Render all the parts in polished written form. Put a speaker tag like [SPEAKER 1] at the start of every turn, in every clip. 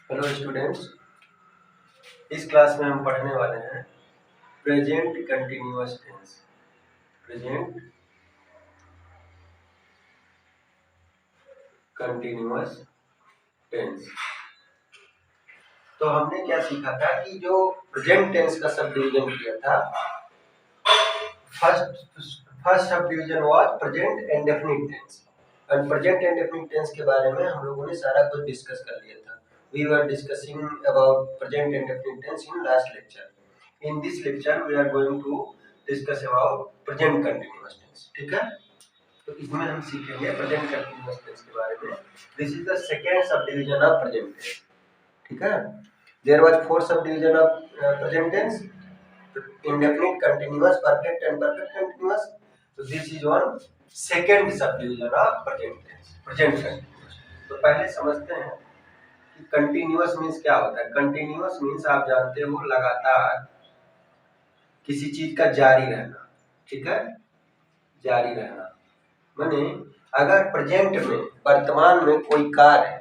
[SPEAKER 1] Hello students, इस class में हम पढ़ने वाले हैं present continuous tense. Present continuous tense. तो हमने क्या सीखा था कि जो प्रेजेंट टेंस का सब डिवीजन किया था, first subdivision was present indefinite tense. और प्रेजेंट इंडेफिनिट टेंस के बारे में हम लोगों ने सारा कुछ डिस्कस कर लिया था। We were discussing about present indefinite tense in last lecture. In this lecture, we are going to discuss about present continuous tense. ठीक है? तो इसमें हम सीखेंगे present continuous tense के बारे में। This is the second subdivision of present tense. ठीक है? There was four subdivision of present tense: indefinite, continuous, perfect, and perfect continuous. So this is one second subdivision of present tense. Present continuous. तो पहले समझते हैं कि continuous means क्या होता है। Continuous means आप जानते हो लगातार किसी चीज का जारी रहना। ठीक है, जारी रहना माने अगर प्रेजेंट में, वर्तमान में कोई कार्य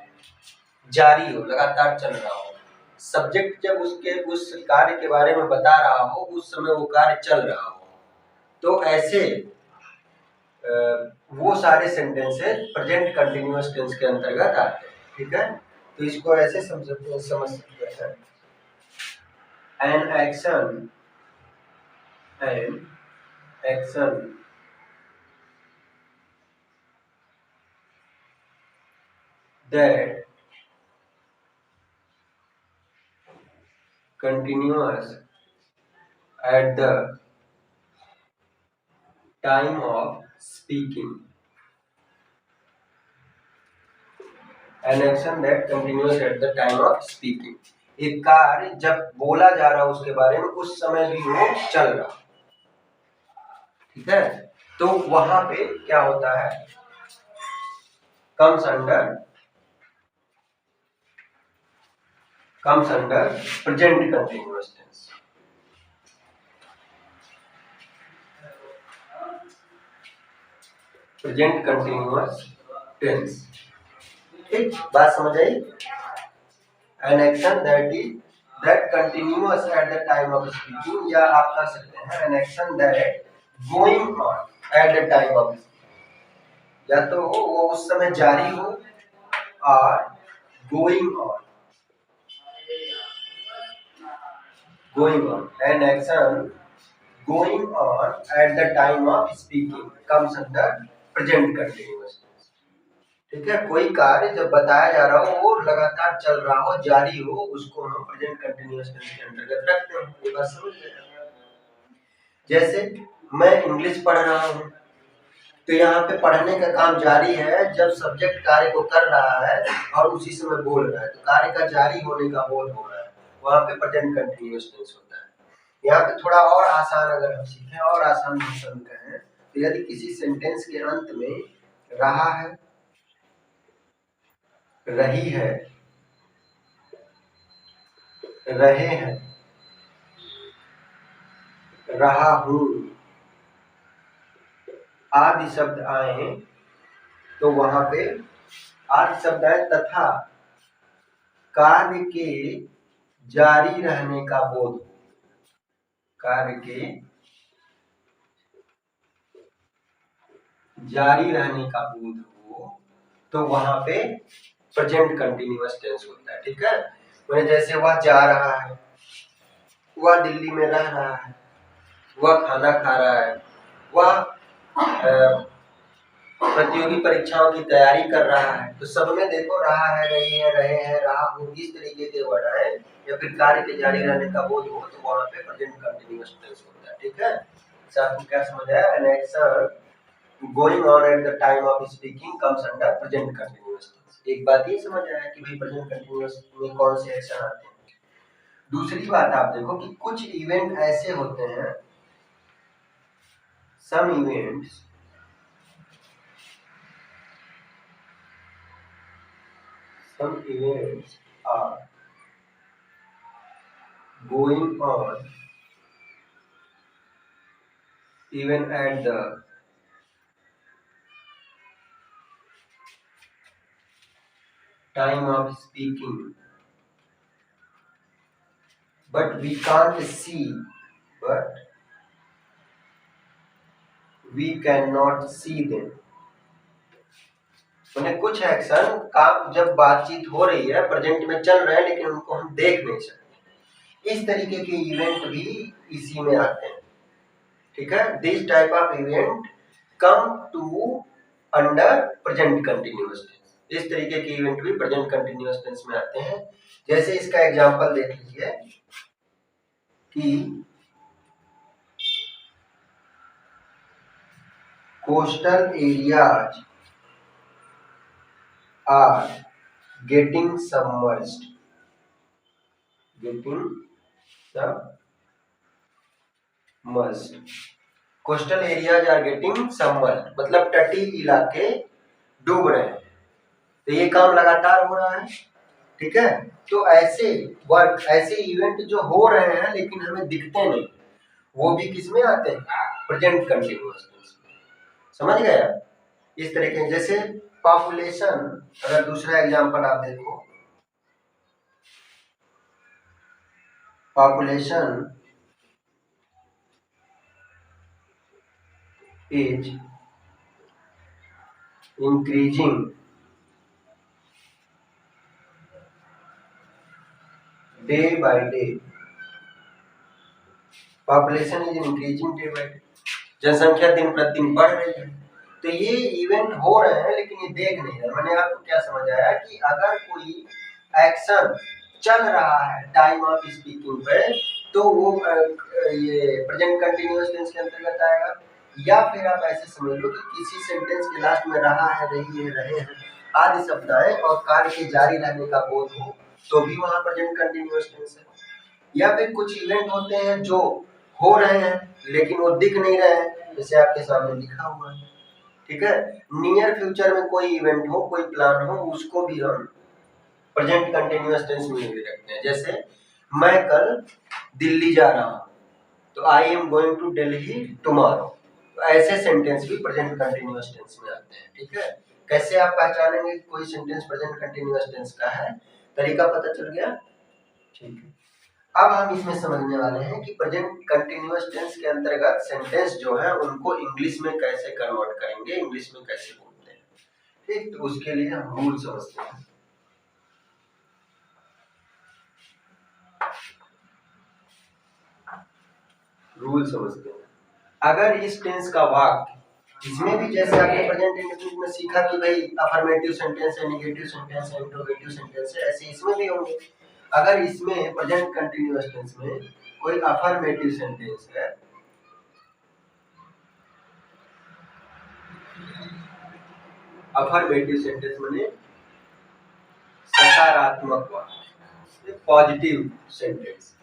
[SPEAKER 1] जारी हो, लगातार चल रहा हो, सब्जेक्ट जब उस कार्य के बारे में बता रहा हो, उस समय वो कार्य चल रहा हो, तो ऐसे वो सारे सेंटेंसेस प्रेजेंट कंटिन्यूअस टेंस के अंतर्गत आते हैं। ठीक है, तो इसको ऐसे समझ सकते हैं, N action that continuous at the time of speaking. An action that continues at the time of speaking. एक कार्य जब बोला जा रहा है उसके बारे में, उस समय भी वो चल रहा। ठीक है, तो वहां पे क्या होता है, comes under present continuous tense. Present continuous tense. ठीक, बात समझ आई। An action that continuous at the time of speaking, या आप कह सकते हैं an action that going on at the time of speaking। या तो वो उस समय जारी हो और going on an action going on at the time of speaking comes under present continuous tense। ठीक है, कोई कार्य जब बताया जा रहा हो, वो लगातार चल रहा हो, जारी हो, उसको हम प्रेजेंट कंटिन्यूअस टेंस के अंतर्गत रखते हैं। ये बात समझ गए। जैसे मैं इंग्लिश पढ़ रहा हूँ, तो यहाँ पे पढ़ने का काम जारी है जब सब्जेक्ट कार्य को कर रहा है और उसी समय बोल रहा है, तो कार्य का जारी होने का बोध हो रहा है, वहां पे प्रेजेंट कंटिन्यूअस टेंस होता है। यहाँ पे थोड़ा और आसान अगर हम सीखें, और आसान भाषा में कहें, तो यदि किसी सेंटेंस के अंत में रहा है, रही है, रहे हैं, रहा हूं आदि शब्द आए, तो वहां पे आदि शब्द आए तथा कार्य के जारी रहने का बोध, कार्य के जारी रहने का बोध हो, तो वहां पे प्रेजेंट कंटिन्यूअस टेंस होता है। ठीक है, मैंने जैसे वह जा रहा है, वह दिल्ली में रह रहा है, वह खाना खा रहा है, वह प्रतियोगी परीक्षाओं की तैयारी कर रहा है, तो सब में देखो रहा है, रही है, रहे हैं, रहा हूं, इस तरीके के वर्ड आए या फिर कार्य के जारी रहने का बोध हो, तो वहां पे प्रेजेंट कंटिन्यूअस टेंस होता है। ठीक है, आपको क्या समझ आया। An action going on at the time of speaking comes under present continuous tense. एक बात ये समझ आया कि भाई प्रेजेंट कंटिन्यूअस में कौन से एक्शन आते हैं। दूसरी बात आप देखो कि कुछ इवेंट ऐसे होते हैं, some events are going on even at the time of speaking, but we can't see, but we cannot see them। उन्हें कुछ एक्शन काम जब बातचीत हो रही है, प्रेजेंट में चल रहे हैं, लेकिन उनको हम देख नहीं सकते। इस तरीके के इवेंट भी इसी में आते हैं, ठीक है। This type of event come to under present continuous tense. इस तरीके के इवेंट भी प्रेजेंट कंटिन्यूअस टेंस में आते हैं। जैसे इसका एग्जांपल देख लीजिए कि coastal areas are getting submerged, getting submerged. Coastal areas are getting submerged मतलब तटीय इलाके डूब रहे हैं। तो ये काम लगातार हो रहा है, ठीक है। तो ऐसे वर्क, ऐसे इवेंट जो हो रहे हैं लेकिन हमें दिखते नहीं, वो भी किसमें आते हैं? Present continuous tense. समझ गए आप? इस तरह के जैसे पॉपुलेशन, अगर दूसरा एग्जांपल आप देखो, population is increasing day by day, population is increasing day by day, जनसंख्या दिन प्रतिदिन बढ़ रही है। तो ये इवेंट हो रहे हैं लेकिन ये देख नहीं रहे। मैंने आपको क्या समझ आया कि अगर कोई एक्शन चल रहा है टाइम ऑफ स्पीकिंग पे, तो वो ये प्रेजेंट कंटिन्यूअस टेंस के अंतर्गत आएगा। या फिर आप ऐसे समझ लो कि किसी सेंटेंस के लास्ट में रहा है, रही है, रहे हैं आदि शब्द आए और कार्य के जारी रहने का बोध हो, तो भी वहां प्रेजेंट कंटिन्यूअस टेंस है। या फिर कुछ इवेंट होते हैं जो हो रहे हैं लेकिन वो दिख नहीं रहे हैं, जैसे आपके सामने लिखा हुआ है, ठीक है। नियर फ्यूचर में कोई इवेंट हो, कोई प्लान हो, उसको भी हम प्रेजेंट कंटिन्यूअस टेंस में भी रखते हैं। जैसे मैं कल दिल्ली जा रहा हूं, तो I am going to Delhi tomorrow. तो ऐसे सेंटेंस भी प्रेजेंट कंटिन्यूअस टेंस में आते हैं, ठीक है। कैसे आप पहचानेंगे कोई सेंटेंस प्रेजेंट कंटिन्यूअस टेंस का है? तरीका पता चल गया, ठीक है। अब हम इसमें समझने वाले हैं कि प्रेजेंट कंटिन्यूअस टेंस के अंतर्गत सेंटेंस जो है उनको इंग्लिश में कैसे कन्वर्ट करेंगे, इंग्लिश में कैसे बोलते हैं, ठीक। तो उसके लिए हम रूल समझते हैं। रूल समझते हैं। अगर इस टेंस का वाक्य, इसमें भी जैसे आपने प्रेजेंट इंडेफिनिट में सीखा कि भाई अफर्मेटिव सेंटेंस है, नेगेटिव सेंटेंस है, इंटरोगेटिव सेंटेंस है, ऐसे इसमें भी होंगे। अगर इसमें प्रेजेंट कंटिन्यूअस टेंस में कोई अफर्मेटिव सेंटेंस है, अफर्मेटिव सेंटेंस माने सकारात्मक वाक्य, पॉजिटिव सेंटेंस,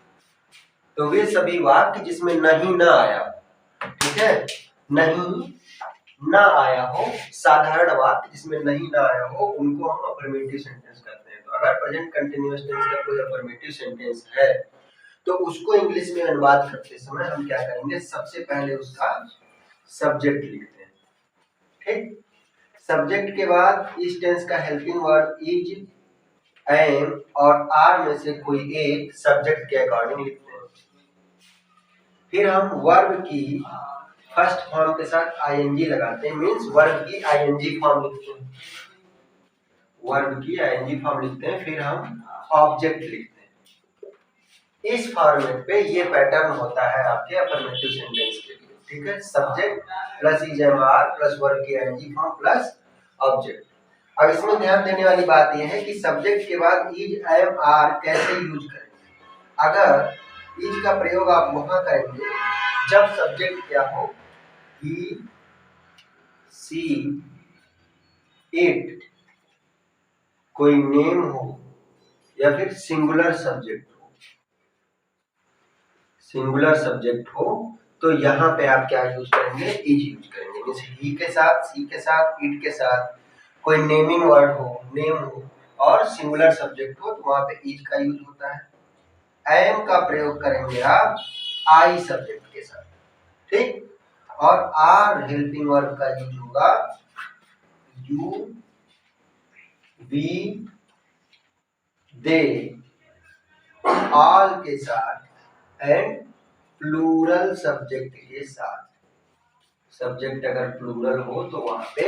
[SPEAKER 1] तो वे सभी वाक्य जिसमें नहीं ना आया, ठीक है, नहीं ना आया हो, साधारण वाक्य जिसमें नहीं ना आया हो, उनको हम अफर्मेटिव सेंटेंस कहते हैं। तो अगर प्रेजेंट कंटिन्यूअस टेंस का कोई अफर्मेटिव सेंटेंस है तो उसको इंग्लिश में अनुवाद करते समय हम क्या करेंगे? सबसे पहले उसका सब्जेक्ट लिखते हैं, ठीक। सब्जेक्ट के बाद इस टेंस का हेल्पिंग वर्ब इज, एम और आर में से कोई एक सब्जेक्ट के अकॉर्डिंग लिखते हैं। फिर हम वर्ब की फर्स्ट फॉर्म के साथ आईएनजी लगाते हैं, मींस वर्ब की आईएनजी फॉर्म लिखते हैं, वर्ब की आईएनजी फॉर्म लिखते हैं। फिर हम ऑब्जेक्ट लिखते हैं। इस फॉर्मेट पे ये पैटर्न होता है आपके अफर्मेटिव सेंटेंस के लिए, ठीक है। Subject plus is am are plus verb की आईएनजी फॉर्म प्लस ऑब्जेक्ट। अब इसमें ध्यान देने वाली बात यह है कि सब्जेक्ट के बाद इज एम आर कैसे यूज करेंगे। अगर इज का प्रयोग आप वहां करेंगे जब सब्जेक्ट क्या हो, ही, सी, इट, कोई नेम हो या फिर सिंगुलर सब्जेक्ट हो, सिंगुलर सब्जेक्ट हो, तो यहाँ पे आप क्या यूज करेंगे? इज यूज करेंगे। जैसे ही के साथ, सी के साथ, इट के साथ कोई नेमिंग वर्ड हो, नेम हो और सिंगुलर सब्जेक्ट हो, तो वहां पे इज का यूज होता है। एम का प्रयोग करेंगे आप आई सब्जेक्ट के साथ, ठीक। और आर हेल्पिंग वर्ब का यूज होगा यू, वी, दे ऑल के साथ एंड प्लूरल सब्जेक्ट के साथ। सब्जेक्ट अगर प्लूरल हो तो वहां पे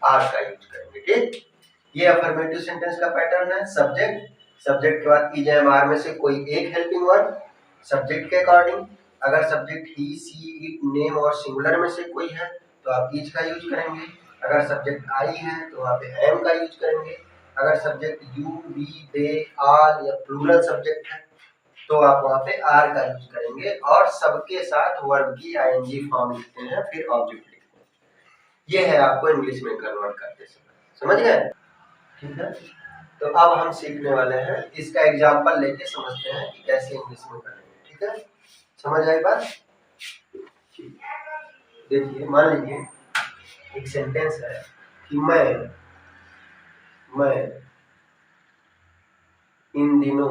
[SPEAKER 1] आर का यूज करेंगे। ठीक, ये अफर्मेटिव सेंटेंस का पैटर्न है। सब्जेक्ट के बाद इज एम आर में से कोई एक हेल्पिंग वर्ड सब्जेक्ट के अकॉर्डिंग। अगर subject he see it name और सिंगुलर में से कोई है तो आप इज का यूज करेंगे। अगर सब्जेक्ट आई है तो वहां पे एम का यूज करेंगे। अगर subject you we they all या प्लूरल सब्जेक्ट है तो आप वहां पे आर का यूज करेंगे और सबके साथ वर्ब की आईएनजी फॉर्म लिखते हैं, फिर ऑब्जेक्ट लिखते हैं। ये है आपको इंग्लिश में कन्वर्ट करते समय, समझ गए? ठीक है, तो अब हम सीखने वाले हैं, इसका एग्जांपल लेके समझते हैं कि कैसे इंग्लिश में करेंगे। ठीक है, समझ आई बात? देखिए, मान लीजिए एक सेंटेंस है कि मैं इन दिनों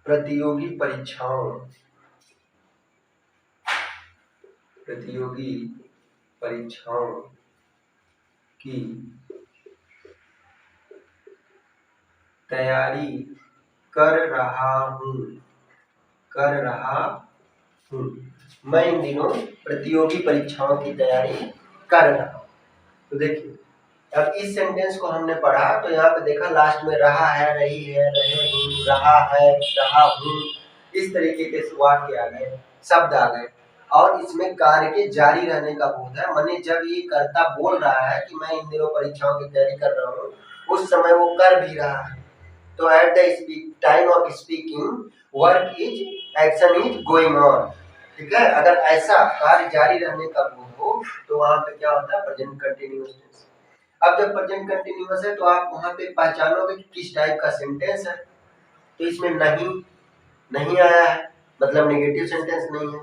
[SPEAKER 1] प्रतियोगी परीक्षाओं की तैयारी कर रहा हूँ। मैं इन दिनों प्रतियोगी परीक्षाओं की तैयारी कर रहा हूँ। तो देखिए, अब इस सेंटेंस को हमने पढ़ा तो यहाँ पे देखा लास्ट में रहा है, रही है, रहे हूँ, रहा है, रहा हूँ, इस तरीके के वाक्य आ गए, शब्द आ गए और इसमें कार्य के जारी रहने का बोध है। माने जब ये कर्ता बोल रहा है कि मैं इन दिनों परीक्षाओं की तैयारी कर रहा हूँ, उस समय वो कर भी रहा है। तो eight the time of speaking work is action is going on. ठीक है, अगर ऐसा कार्य जारी रहने का बोध हो तो वहां पे क्या होता है? Present continuous tense. अब जब प्रेजेंट कंटिन्यूअस है तो आप वहां पे पहचानोगे कि किस टाइप का सेंटेंस है। तो इसमें नहीं आया है, मतलब नेगेटिव सेंटेंस नहीं है,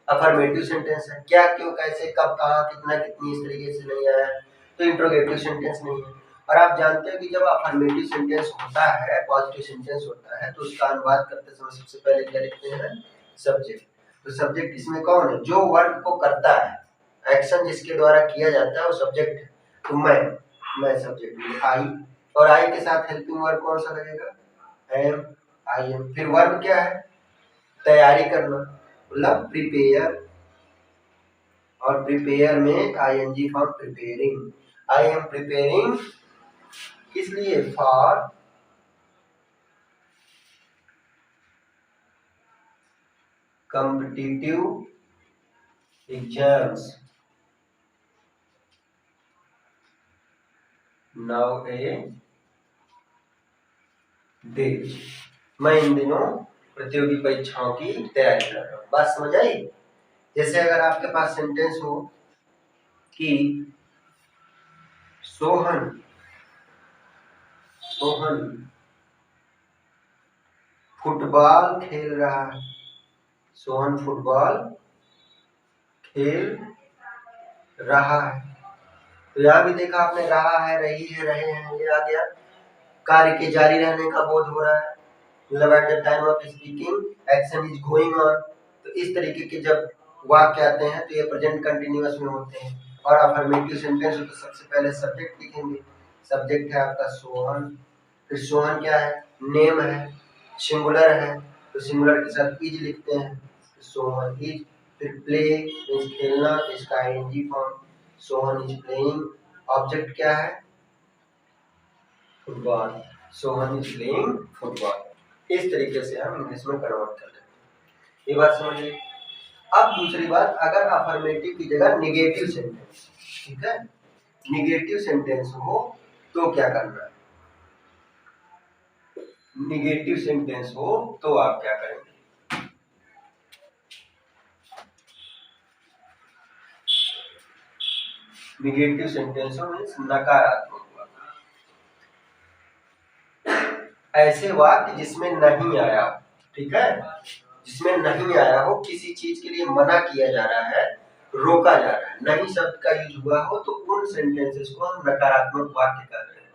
[SPEAKER 1] अफर्मेटिव सेंटेंस है। क्या, क्यों, कैसे, कब, कहाँ, कितना, कितनी, इस तरीके से नहीं आया है। तो इंट्रोगेटिव सेंटेंस नहीं है। और आप जानते हो कि जब अफर्मेटिव सेंटेंस होता है, पॉजिटिव सेंटेंस होता है, तो उसका अनुवाद करते समय सबसे पहले क्या लिखते हैं? सब्जेक्ट। तो सब्जेक्ट इसमें कौन है? जो वर्क को करता है, एक्शन जिसके द्वारा किया जाता है वो सब्जेक्ट है। तो मैं सब्जेक्ट आई, और आई के साथ हेल्पिंग वर्ब कौन सा लगेगा? Am, I am. फिर वर्ब क्या है? तैयारी करना, मतलब प्रिपेयर, और प्रिपेयर में ING form preparing. I am preparing किस लिए? For competitive exams nowadays. मैं इन दिनों प्रतियोगी परीक्षाओं की तैयारी कर रहा हूँ। बात समझ आई? जैसे अगर आपके पास सेंटेंस हो कि सोहन फुटबॉल खेल रहा है। सोहन फुटबॉल खेल रहा है। तो यहाँ भी देखा आपने, रहा है, रही है, रहे हैं, ये आ गया। कार्य के जारी रहने का बोध हो रहा है, मतलब eight the time of speaking action is going on. तो इस तरीके के जब वाक्य आते हैं तो ये प्रेजेंट कंटिन्यूअस में होते हैं। और अफर्मेटिव सेंटेंस हो तो सबसे पहले सब्जेक्ट लिखेंगे। सब्जेक्ट है आपका सोहन, फिर सोहन क्या है? नेम है, सिंगुलर है, तो सिंगुलर के साथ इज लिखते हैं, सोहन इज। फिर प्ले मीन्स खेलना, इसका ING form, Sohan is playing. Object क्या है? Football, Sohan is playing football. इस तरीके से हम इंग्लिश में कन्वर्ट कर लेते हैं। ये बात समझिए। अब दूसरी बात, अगर अफर्मेटिव की जगह निगेटिव सेंटेंस, ठीक है, निगेटिव सेंटेंस हो तो क्या करना है? निगेटिव सेंटेंस हो तो आप क्या करेंगे? निगेटिव सेंटेंस हो मीन्स नकारात्मक वाक्य, ऐसे वाक्य जिसमें नहीं आया, ठीक है, जिसमें नहीं आया हो, किसी चीज के लिए मना किया जा रहा है, रोका जा रहा है, नहीं शब्द का यूज हुआ हो, तो उन सेंटेंसेस को हम नकारात्मक वाक्य कहते हैं।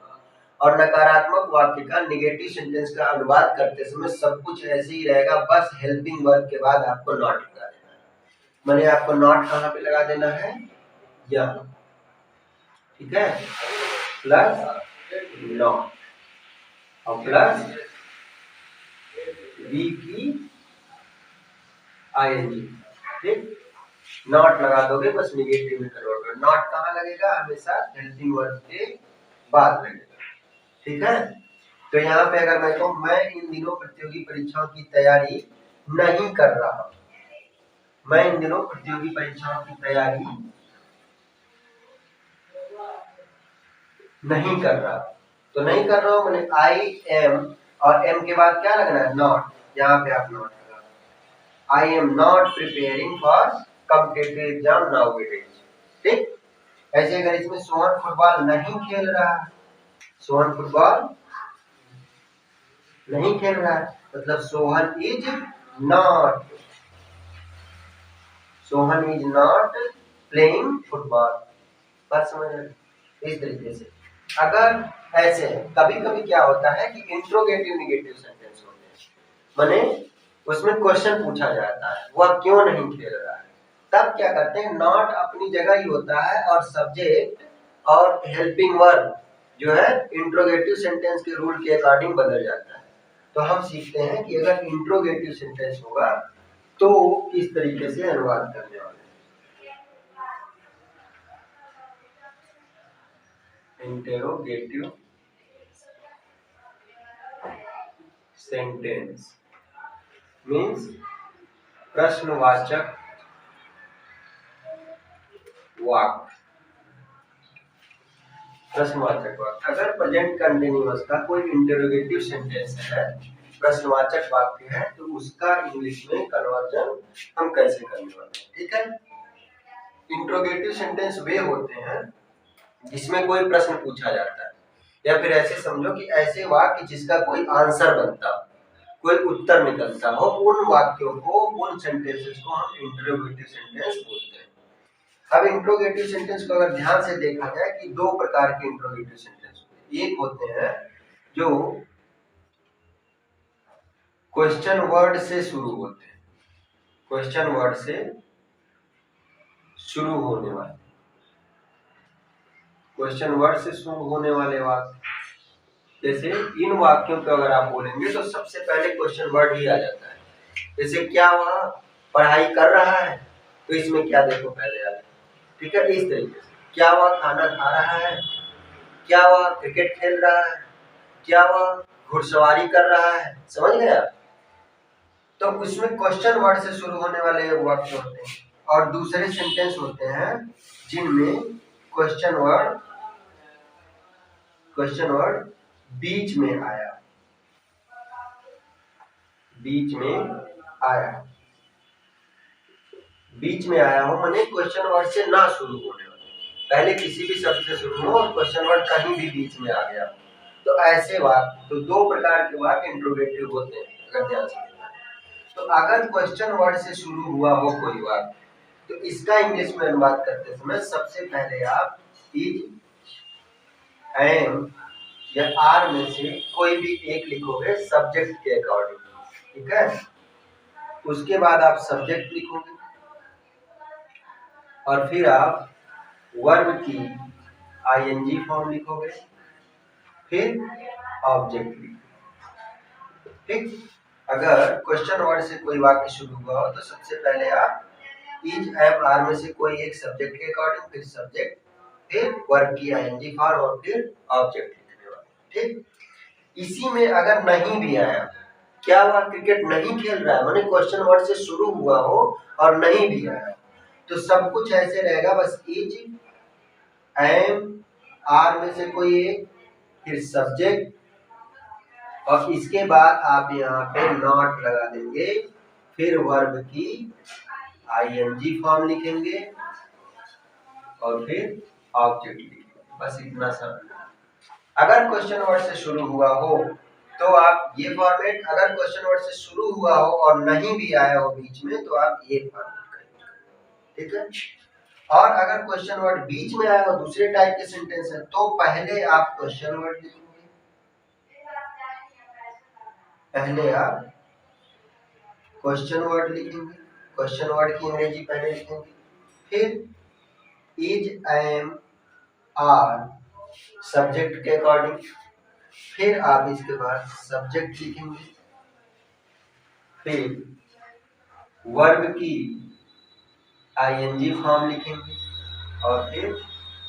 [SPEAKER 1] और नकारात्मक वाक्य का नेगेटिव सेंटेंस का अनुवाद करते समय सब कुछ ऐसे ही रहेगा, बस हेल्पिंग वर्ब के बाद आपको नॉट लगा देना है। मैंने आपको नॉट कहाँ पे लगा देना है? यहाँ, ठीक है। प्लस नॉट और प्लस बी की आईएनजी। ठीक, नॉट लगा दोगे बस निगेटिव में कन्वर्ट करो। नॉट कहाँ लगेगा? हमेशा हेल्पिंग वर्ब के बाद लगेगा। ठीक है, तो यहाँ पे अगर मैं कहूँ मैं इन दिनों प्रतियोगी परीक्षाओं की तैयारी नहीं कर रहा, मैं इन दिनों प्रतियोगी परीक्षाओं की तैयारी नहीं कर रहा, तो नहीं कर रहा हूँ मैंने आई एम और एम के बाद क्या लगना है? नॉट। यहाँ पे आप नॉट लगा। I am not preparing for competitive exam nowadays. ठीक, ऐसे अगर इसमें सोहन फुटबॉल नहीं खेल रहा है, सोहन फुटबॉल नहीं खेल रहा है मतलब Sohan is not, Sohan is not playing football. बात समझ रहे? इस तरीके से अगर ऐसे कभी कभी क्या होता है कि इंट्रोगेटिव निगेटिव सेंटेंस होते हैं, माने उसमें क्वेश्चन पूछा जाता है वह क्यों नहीं खेल रहा है, तब क्या करते हैं नॉट अपनी जगह ही होता है और सब्जेक्ट और हेल्पिंग वर्ब जो है इंट्रोगेटिव सेंटेंस के रूल के अकॉर्डिंग बदल जाता है। तो हम सीखते हैं कि अगर इंट्रोगेटिव सेंटेंस होगा तो किस तरीके से अनुवाद करने वाले। इंटरोगेटिव सेंटेंस मीन्स प्रश्नवाचक वाक्य, प्रश्नवाचक वाक्य। अगर प्रेजेंट कंटिन्यूअस का कोई इंटरोगेटिव सेंटेंस है, प्रश्नवाचक वाक्य है, तो उसका इंग्लिश में कन्वर्जन हम कैसे करने वाले हैं। ठीक है, इंट्रोगेटिव सेंटेंस वे होते हैं जिसमें कोई प्रश्न पूछा जाता है, या फिर ऐसे समझो कि ऐसे वाक्य जिसका कोई आंसर बनता हो, कोई उत्तर निकलता हो, उन वाक्यों को, उन सेंटेंसेस को हम इंट्रोगेटिव सेंटेंस बोलते हैं। अब इंट्रोगेटिव सेंटेंस को अगर ध्यान से देखा जाए कि दो प्रकार के इंट्रोगेटिव सेंटेंस होते हैं। एक होते हैं जो क्वेश्चन वर्ड से शुरू होते हैं, क्वेश्चन वर्ड से शुरू होने वाले, क्वेश्चन वर्ड से शुरू होने वाले वाक्य। जैसे इन वाक्यों पे अगर आप बोलेंगे तो सबसे पहले क्वेश्चन वर्ड ही आ जाता है। जैसे क्या वह पढ़ाई कर रहा है, तो इसमें क्या देखो पहले आ जाए। ठीक है, इस तरीके से क्या वह खाना खा रहा है, क्या वह क्रिकेट खेल रहा है, क्या वह घुड़सवारी कर रहा है। समझ गए आप? तो उसमें क्वेश्चन वर्ड से शुरू होने वाले वाक्य होते हैं और दूसरे सेंटेंस होते हैं जिनमें क्वेश्चन वर्ड बीच में आया, बीच में आया, बीच में आया हो माने क्वेश्चन वर्ड से ना शुरू होने वाला, पहले किसी भी शब्द से शुरू हो और क्वेश्चन वर्ड कहीं भी बीच में आ गया। तो ऐसे वाक्य, तो दो प्रकार के वाक्य इंट्रोगेटिव होते हैं अगर ध्यान से। तो अगर क्वेश्चन वर्ड से शुरू हुआ हो कोई वाक्य, तो इसका इंग्लिश में अनुवाद करते समय सबसे पहले आप इज, एम या आर में से कोई भी एक लिखोगे सब्जेक्ट के अकॉर्डिंग। ठीक है, उसके बाद आप सब्जेक्ट लिखोगे और फिर आप वर्ब की आईएनजी फॉर्म लिखोगे, फिर ऑब्जेक्ट लिखोगे। ठीक, अगर क्वेश्चन वर्ड से कोई वाक्य शुरू हुआ हो तो सबसे पहले आप इज, एम, आर में से कोई एक सब्जेक्ट के अकॉर्डिंग, फिर सब्जेक्ट, फिर वर्ब की आईएनजी फॉर्म और फिर ऑब्जेक्ट लिखने वाले। ठीक, इसी में अगर नहीं भी आया, क्या वह क्रिकेट नहीं खेल रहा है, माने क्वेश्चन वर्ड से शुरू हुआ हो और नहीं भी आया, तो सब कुछ ऐसे रहेगा, बस इज, एम, आर में से कोई एक, फिर सब्जेक्ट और इसके बाद आप यहाँ पे नॉट लगा देंगे, फिर वर्ब की आईएनजी फॉर्म लिखेंगे और फिर ऑब्जेक्ट लिखेंगे। बस इतना सब। अगर क्वेश्चन वर्ड से शुरू हुआ हो तो आप ये फॉर्मेट, अगर क्वेश्चन वर्ड से शुरू हुआ हो और नहीं भी आया हो बीच में तो आप ये फॉर्मेट करेंगे। ठीक है, और अगर क्वेश्चन वर्ड बीच में आया हो, दूसरे टाइप के सेंटेंस है, तो पहले आप क्वेश्चन वर्ड लिखेंगे, पहले आप क्वेश्चन वर्ड लिखेंगे, क्वेश्चन वर्ड की अंग्रेजी पहले लिखेंगे, फिर इज, एम, आर सब्जेक्ट के अकॉर्डिंग। फिर आप इसके बाद सब्जेक्ट लिखेंगे, फिर वर्ब की आईएनजी फॉर्म लिखेंगे और फिर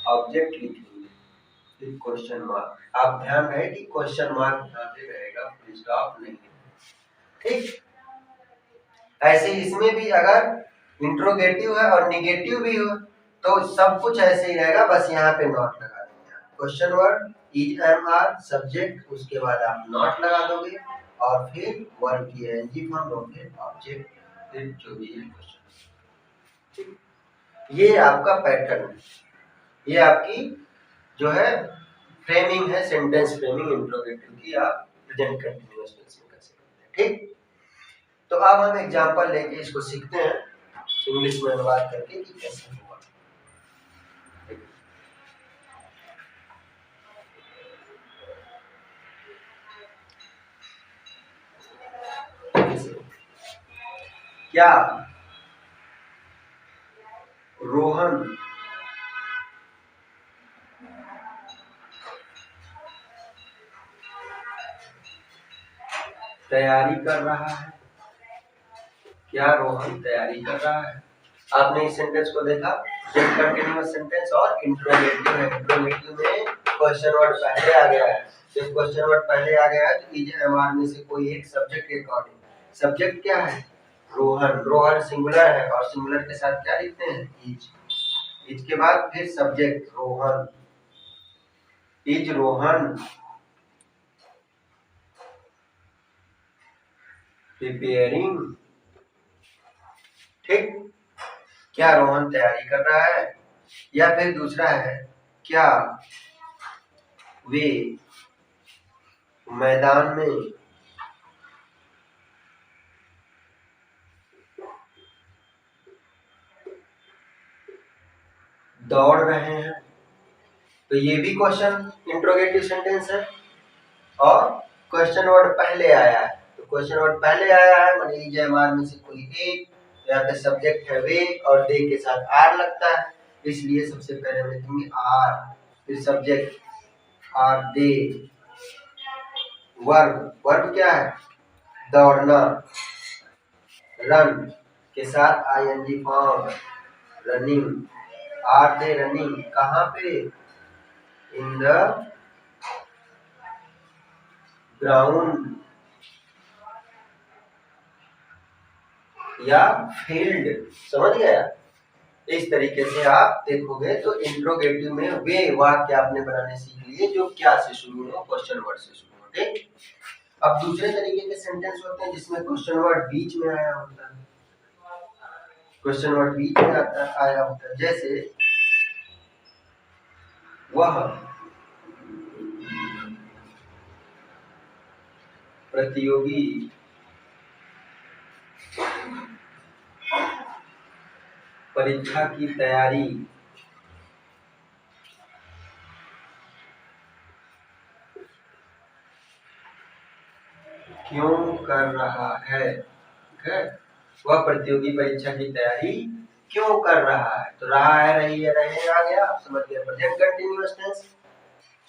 [SPEAKER 1] ऑब्जेक्ट लिखेंगे, फिर क्वेश्चन मार्क। आप ध्यान रहे कि क्वेश्चन मार्क यहाँ पे रहेगा, फुल स्टॉप नहीं। ठीक, ऐसे इसमें भी अगर इंट्रोगेटिव है और निगेटिव भी हो तो सब कुछ ऐसे ही रहेगा, बस यहाँ पे नॉट लगा देंगे। Question word is am are subject, उसके बाद आप नॉट लगा दोगे और फिर वर्ब की एनजी फॉर्म और फिर ऑब्जेक्ट, फिर जो भी है क्वेश्चन। ये आपका पैटर्न है, ये आपकी जो है फ्रेमिंग है, सेंटेंस फ्रेमिंग इंट्रोगेटिव की आप प्रेजेंट कंटीन्यूअस टेंस में कर सकते हैं। ठीक, तो अब हम एग्जांपल लेके इसको सीखते हैं इंग्लिश में अनुवाद करके कि कैसे होगा। क्या रोहन तैयारी कर रहा है? क्या रोहन तैयारी कर रहा है? आपने इस सेंटेंस को देखा, कंटीन्यूअस सेंटेंस और इंट्रोगेटिव है। इंट्रोगेटिव में क्वेश्चन वर्ड पहले आ गया है, जब क्वेश्चन वर्ड पहले आ गया है तो इज एमआर में से कोई एक सब्जेक्ट के अकॉर्डिंग। सब्जेक्ट क्या है? रोहन। रोहन सिंगुलर है और सिंगुलर के साथ क्या लिखते हैं? इज। इज के बाद फिर subject Rohan, is Rohan preparing. ठीक, क्या रोहन तैयारी कर रहा है? या फिर दूसरा है, क्या वे मैदान में दौड़ रहे हैं? तो ये भी क्वेश्चन इंट्रोगेटिव सेंटेंस है और क्वेश्चन वर्ड पहले आया है, तो क्वेश्चन वर्ड पहले आया है माने इज एमआर में से कोई एक, यहाँ पे सब्जेक्ट है वे और दे के साथ आर लगता है, इसलिए सबसे पहले हम लिखेंगे आर, फिर subject are they. Verb, verb क्या है? दौड़ना, रन के साथ ING form, running. Are they running, कहाँ पे? इन द ग्राउंड या फील्ड। समझ गया? इस तरीके से आप देखोगे तो इंट्रोगेटिव में वे वाक्य आपने बनाने सीख लिए जो क्या से शुरू हो, क्वेश्चन वर्ड से शुरू हो। ठीक, अब दूसरे तरीके के सेंटेंस होते हैं जिसमें क्वेश्चन वर्ड बीच में आया होता है, क्वेश्चन वर्ड बीच में आया होता है, जैसे वह प्रतियोगी परीक्षा की तैयारी क्यों कर रहा है? ठीक है, वह प्रतियोगी परीक्षा की तैयारी क्यों कर रहा है? तो रहा है, रही है, रहे आ गया, आप समझ गए प्रेजेंट कंटीन्यूअस टेंस।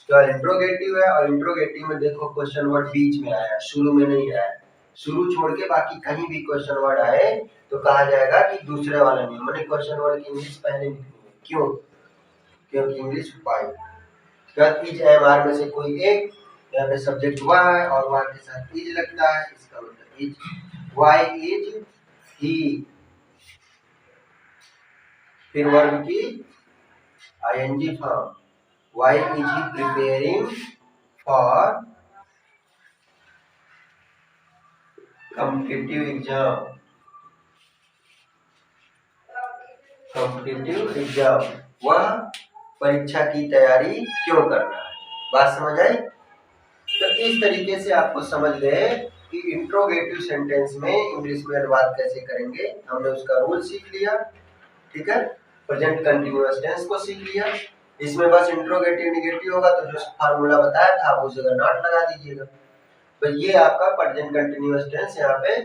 [SPEAKER 1] तो इंट्रोगेटिव है और इंट्रोगेटिव में देखो क्वेश्चन वर्ड बीच में आया, शुरू में नहीं आया। शुरू छोड़ के बाकी कहीं भी क्वेश्चन वर्ड आए तो कहा जाएगा कि दूसरे वाला नहीं, मैंने क्वेश्चन वर्ड की इंग्लिश पहले लिखनी है। क्यों? क्योंकि इंग्लिश पाई इज एम आर में से कोई एक, यहाँ पे सब्जेक्ट वह है और वह के साथ इज लगता है, इसका मतलब इज। वाई इज ही, फिर वर्ब की ING form, why is he preparing for competitive exam. Competitive exam, वह परीक्षा की तैयारी क्यों कर रहा है? बात समझ आई? तो इस तरीके से आपको समझ गए कि इंट्रोगेटिव सेंटेंस में इंग्लिश में अनुवाद कैसे करेंगे, हमने उसका रूल सीख लिया। ठीक है, प्रेजेंट कंटीन्यूअस टेंस को सीख लिया। इसमें बस इंट्रोगेटिव निगेटिव होगा तो जो फार्मूला बताया था आप उस जगह नॉट लगा दीजिएगा, तो ये आपका प्रेजेंट कंटीन्यूअस टेंस यहाँ पे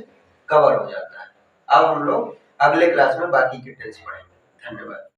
[SPEAKER 1] कवर हो जाता है। अब हम लोग अगले क्लास में बाकी के टेंस पढ़ेंगे। धन्यवाद।